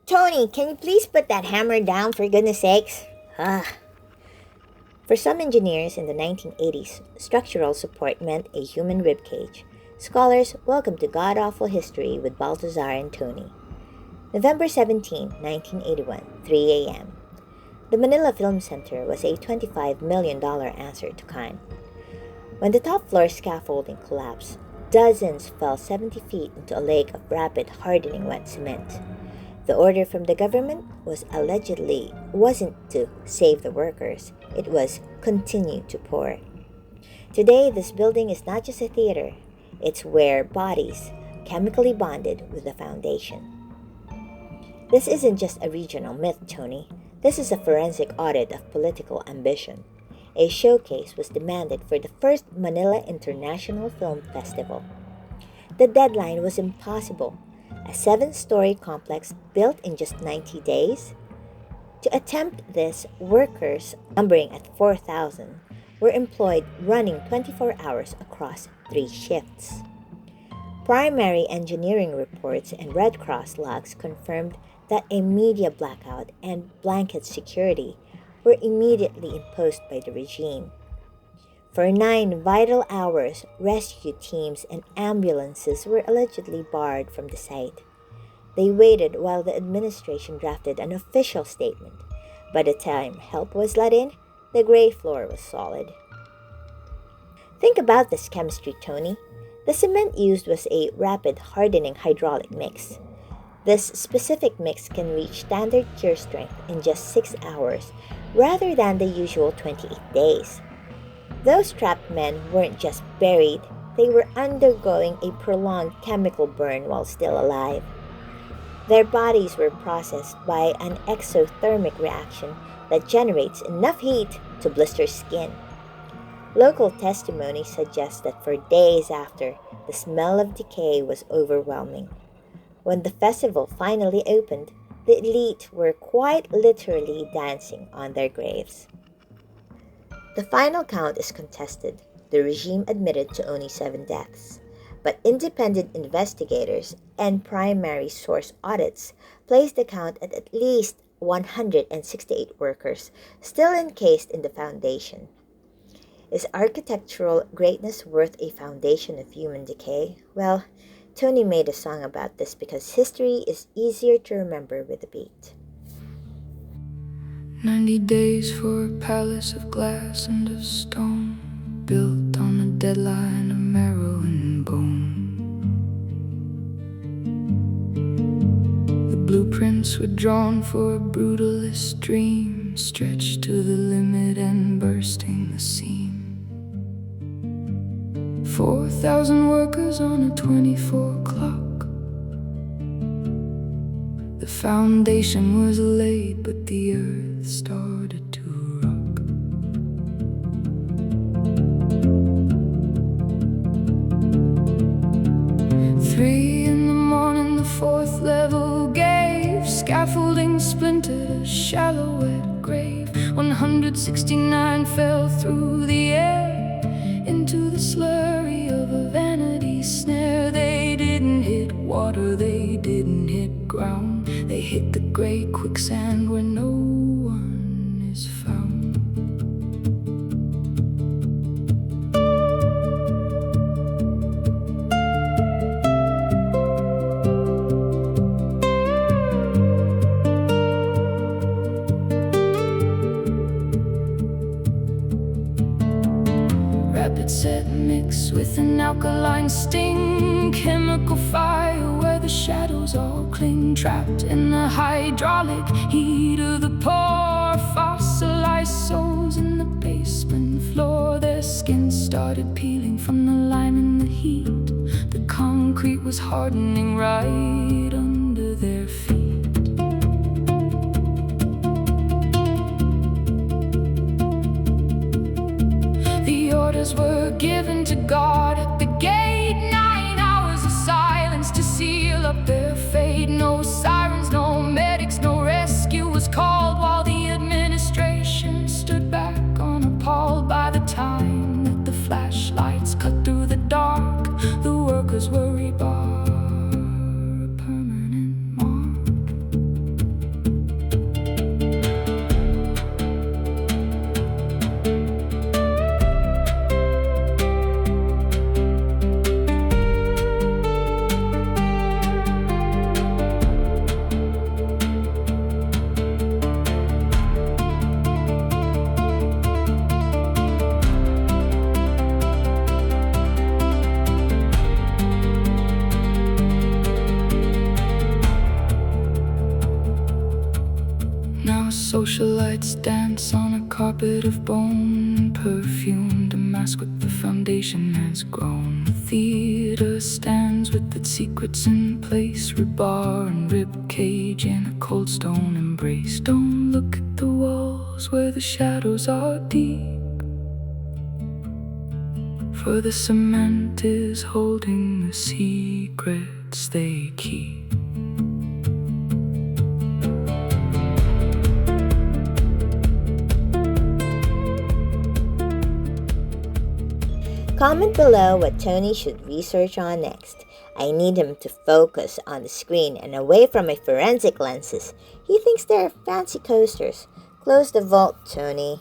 Tony, can you please put that hammer down for goodness sakes? For some engineers in the 1980s, structural support meant a human ribcage. Scholars, welcome to God-Awful History with Balthazar and Tony. November 17, 1981, 3 a.m. The Manila Film Center was a $25 million answer to kind. When the top floor scaffolding collapsed, dozens fell 70 feet into a lake of rapid hardening wet cement. The order from the government wasn't to save the workers, it was continue to pour. Today, this building is not just a theater, it's where bodies chemically bonded with the foundation. This isn't just a regional myth, Tony. This is a forensic audit of political ambition. A showcase was demanded for the first Manila International Film Festival. The deadline was impossible. A 7-story complex built in just 90 days? To attempt this, workers, numbering at 4,000, were employed running 24 hours across 3 shifts. Primary engineering reports and Red Cross logs confirmed that a media blackout and blanket security were immediately imposed by the regime. For 9 vital hours, rescue teams and ambulances were allegedly barred from the site. They waited while the administration drafted an official statement. By the time help was let in, the gray floor was solid. Think about this chemistry, Tony. The cement used was a rapid hardening hydraulic mix. This specific mix can reach standard cure strength in just 6 hours rather than the usual 28 days. Those trapped men weren't just buried, they were undergoing a prolonged chemical burn while still alive. Their bodies were processed by an exothermic reaction that generates enough heat to blister skin. Local testimony suggests that for days after, the smell of decay was overwhelming. When the festival finally opened, the elite were quite literally dancing on their graves. The final count is contested. The regime admitted to only 7 deaths, but independent investigators and primary source audits placed the count at least 168 workers still encased in the foundation. Is architectural greatness worth a foundation of human decay? Well, Tony made a song about this because history is easier to remember with a beat. 90 days for a palace of glass and of stone, built on a deadline of marrow and bone. The blueprints were drawn for a brutalist dream, stretched to the limit and bursting the seam. 4,000 workers on a 24 clock. The foundation was laid, but the earth started to rock. Three in the morning, the 4th level gave. Scaffolding splintered, a shallow wet grave. 169 fell through the air into the slurry of a vanity snare. They didn't hit water, they didn't hit ground. They hit the gray quicksand where no one is found. Rapid set mix with an alkaline sting, chemical fire where the shadows all cling. Trapped in the hydraulic heat of the pour, fossilized souls in the basement floor. Their skin started peeling from the lime in the heat. The concrete was hardening right under their feet. The orders were given to guard at the gate. 9 hours of silence to seal up their fate. No sirens, no medics, no rescue was called, while the administration stood back on appalled. By the time that the flashlights cut through the dark, the workers were rebar, a permanent mark. our socialites dance on a carpet of bone, perfumed, a mask with the foundation has grown. The theater stands with its secrets in place, rebar and rib cage in a cold stone embrace. Don't look at the walls where the shadows are deep, for the cement is holding the secrets they keep. Comment below what Tony should research on next. I need him to focus on the screen and away from my forensic lenses. He thinks they're fancy coasters. Close the vault, Tony.